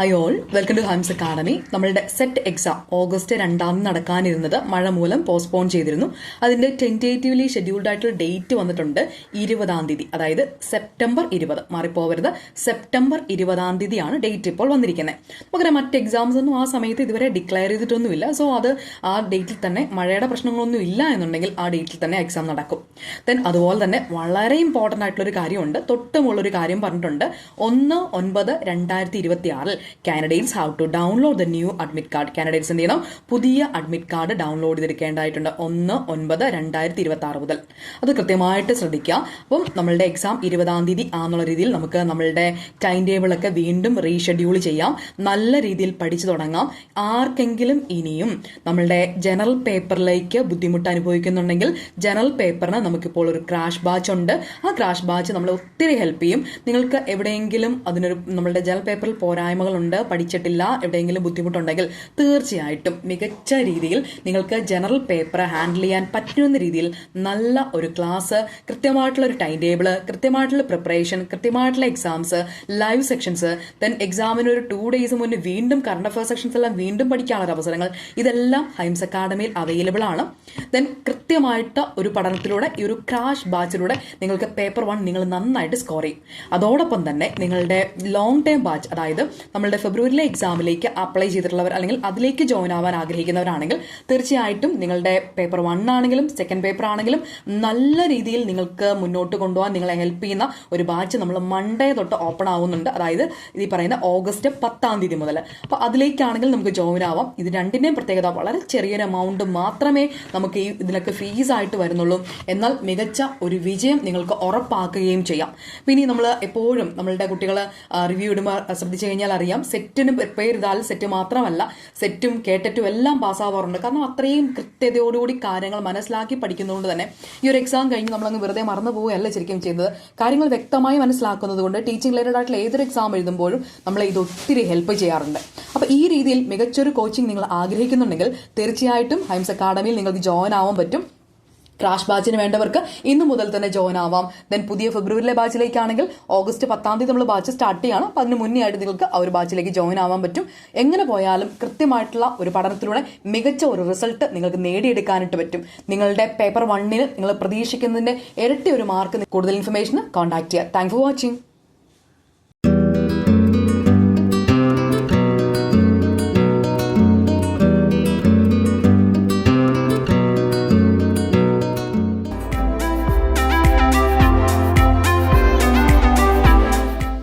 Hi all, welcome to ഹൈംസ് academy. നമ്മളുടെ SET exam August 2 നടക്കാനിരുന്നത് മഴ മൂലം പോസ്റ്റ്പോൺ ചെയ്തിരുന്നു. അതിന്റെ ടെന്റേറ്റീവ്ലി ഷെഡ്യൂൾഡ് ആയിട്ടുള്ള ഡേറ്റ് വന്നിട്ടുണ്ട് 20 അതായത് സെപ്റ്റംബർ 20. മാറിപ്പോവരുത്, സെപ്റ്റംബർ 20 ഡേറ്റ് ഇപ്പോൾ വന്നിരിക്കുന്നത്. നമുക്കറിയാം മറ്റ് എക്സാംസ് ഒന്നും ആ സമയത്ത് ഇതുവരെ ഡിക്ലെയർ ചെയ്തിട്ടൊന്നുമില്ല. സോ അത് ആ ഡേറ്റിൽ തന്നെ മഴയുടെ പ്രശ്നങ്ങളൊന്നും ഇല്ല എന്നുണ്ടെങ്കിൽ ആ ഡേറ്റിൽ തന്നെ എക്സാം നടക്കും. ദെൻ അതുപോലെ തന്നെ വളരെ ഇമ്പോർട്ടൻ്റ് ആയിട്ടുള്ളൊരു കാര്യമുണ്ട്, തൊട്ടുമുള്ളൊരു കാര്യം പറഞ്ഞിട്ടുണ്ട്. 1/9/2026 candidates have to download the new admit card. Candidates എന്ത് ചെയ്യണം? പുതിയ അഡ്മിറ്റ് കാർഡ് ഡൗൺലോഡ് ചെയ്തെടുക്കേണ്ടതായിട്ടുണ്ട് 1/9/2026 മുതൽ. അത് കൃത്യമായിട്ട് ശ്രദ്ധിക്കുക. അപ്പം നമ്മളുടെ എക്സാം 20 ആണെന്നുള്ള രീതിയിൽ നമുക്ക് നമ്മളുടെ ടൈം ടേബിൾ ഒക്കെ വീണ്ടും റീഷെഡ്യൂൾ ചെയ്യാം. നല്ല രീതിയിൽ പഠിച്ചു തുടങ്ങാം. ആർക്കെങ്കിലും ഇനിയും നമ്മളുടെ ജനറൽ പേപ്പറിലേക്ക് ബുദ്ധിമുട്ട് അനുഭവിക്കുന്നുണ്ടെങ്കിൽ ജനറൽ പേപ്പറിന് നമുക്കിപ്പോൾ ഒരു ക്രാഷ് ബാച്ച് ഉണ്ട്. ആ ക്രാഷ് ബാച്ച് നമ്മളെ ഒത്തിരി ഹെൽപ്പ് ചെയ്യും. നിങ്ങൾക്ക് എവിടെയെങ്കിലും അതിനൊരു നമ്മളുടെ ജനറൽ പേപ്പറിൽ പോരായ്മകളുണ്ട്, പഠിച്ചിട്ടില്ല, എവിടെയെങ്കിലും ബുദ്ധിമുട്ടുണ്ടെങ്കിൽ തീർച്ചയായിട്ടും മികച്ച രീതിയിൽ നിങ്ങൾക്ക് ജനറൽ പേപ്പർ ഹാൻഡിൽ ചെയ്യാൻ പറ്റുന്ന രീതിയിൽ നല്ല ഒരു ക്ലാസ്, കൃത്യമായിട്ടുള്ള ഒരു ടൈം ടേബിൾ, കൃത്യമായിട്ടുള്ള പ്രിപ്പറേഷൻ, കൃത്യമായിട്ടുള്ള എക്സാംസ്, ലൈവ് സെക്ഷൻസ്, ദെൻ എക്സാമിന് ഒരു 2 days മുന്നേ വീണ്ടും കറണ്ട് അഫയർ സെക്ഷൻസ് എല്ലാം വീണ്ടും പഠിക്കാനുള്ള അവസരങ്ങൾ, ഇതെല്ലാം ഹൈംസ് അക്കാഡമിയിൽ അവൈലബിൾ ആണ്. ദെൻ കൃത്യമായിട്ട് ഒരു പഠനത്തിലൂടെ ഈ ഒരു ക്രാഷ് ബാച്ചിലൂടെ നിങ്ങൾക്ക് പേപ്പർ 1 നിങ്ങൾ നന്നായിട്ട് സ്കോർ ചെയ്യും. അതോടൊപ്പം തന്നെ നിങ്ങളുടെ ലോങ് ടൈം ബാച്ച്, അതായത് നമ്മളുടെ ഫെബ്രുവരിയിലെ എക്സാമിലേക്ക് അപ്ലൈ ചെയ്തിട്ടുള്ളവർ അല്ലെങ്കിൽ അതിലേക്ക് ജോയിൻ ആവാൻ ആഗ്രഹിക്കുന്നവരാണെങ്കിൽ തീർച്ചയായിട്ടും നിങ്ങളുടെ പേപ്പർ 1 ആണെങ്കിലും സെക്കൻഡ് പേപ്പർ ആണെങ്കിലും നല്ല രീതിയിൽ നിങ്ങൾക്ക് മുന്നോട്ട് കൊണ്ടുപോകാൻ നിങ്ങളെ ഹെൽപ്പ് ചെയ്യുന്ന ഒരു ബാച്ച് നമ്മൾ മൺഡേ തൊട്ട് ഓപ്പൺ ആവുന്നുണ്ട്. അതായത് ഈ പറയുന്ന ഓഗസ്റ്റ് 10 മുതൽ. അപ്പോൾ അതിലേക്കാണെങ്കിൽ നമുക്ക് ജോയിൻ ആവാം. ഇത് രണ്ടിൻ്റെയും പ്രത്യേകത വളരെ ചെറിയൊരു എമൗണ്ട് മാത്രമേ നമുക്ക് ഇതിനൊക്കെ ഫീസ് ആയിട്ട് വരുന്നുള്ളൂ. എന്നാൽ മികച്ച ഒരു വിജയം നിങ്ങൾക്ക് ഉറപ്പാക്കുകയും ചെയ്യാം. പിന്നെ നമ്മൾ എപ്പോഴും നമ്മളുടെ കുട്ടികൾ റിവ്യൂ ഇടുമ്പോൾ ശ്രദ്ധിച്ചു കഴിഞ്ഞാൽ അറിയാം, സെറ്റിന് പ്രിപ്പയർ ചെയ്താൽ സെറ്റ് മാത്രമല്ല സെറ്റും കേട്ടറ്റും എല്ലാം പാസ്സാവാറുണ്ട്. കാരണം അത്രയും കൃത്യതയോടുകൂടി കാര്യങ്ങൾ മനസ്സിലാക്കി പഠിക്കുന്നതുകൊണ്ട് തന്നെ ഈ ഒരു എക്സാം കഴിഞ്ഞ് നമ്മളങ്ങ് വെറുതെ മറന്നു പോവുകയല്ല ശരിക്കും ചെയ്തത്. കാര്യങ്ങൾ വ്യക്തമായി മനസ്സിലാക്കുന്നത് കൊണ്ട് ടീച്ചിങ് റിലേറ്റഡ് ആയിട്ടുള്ള ഏതൊരു എക്സാം എഴുതുമ്പോഴും നമ്മളെ ഇത് ഒത്തിരി ഹെൽപ്പ് ചെയ്യാറുണ്ട്. അപ്പോൾ ഈ രീതിയിൽ മികച്ചൊരു കോച്ചിങ് നിങ്ങൾ ആഗ്രഹിക്കുന്നുണ്ടെങ്കിൽ തീർച്ചയായിട്ടും ഹൈംസ് അക്കാഡമിയിൽ നിങ്ങൾക്ക് ജോയിൻ ആവാൻ പറ്റും. ക്രാഷ് ബാച്ചിന് വേണ്ടവർക്ക് ഇന്ന് മുതൽ തന്നെ ജോയിൻ ആവാം. ദെൻ പുതിയ ഫെബ്രുവരിയിലെ ബാച്ചിലേക്കാണെങ്കിൽ ഓഗസ്റ്റ് 10 നമ്മൾ ബാച്ച് സ്റ്റാർട്ട് ചെയ്യണം. അപ്പം അതിന് മുന്നേ ആയിട്ട് നിങ്ങൾക്ക് ആ ഒരു ബാച്ചിലേക്ക് ജോയിൻ ആവാൻ പറ്റും. എങ്ങനെ പോയാലും കൃത്യമായിട്ടുള്ള ഒരു പഠനത്തിലൂടെ മികച്ച ഒരു റിസൾട്ട് നിങ്ങൾക്ക് നേടിയെടുക്കാനായിട്ട് പറ്റും. നിങ്ങളുടെ പേപ്പർ 1 നിങ്ങൾ പ്രതീക്ഷിക്കുന്നതിന്റെ ഇരട്ടി ഒരു മാർക്ക്. കൂടുതൽ ഇൻഫർമേഷന് കോൺടാക്ട് ചെയ്യുക. Thank for watching.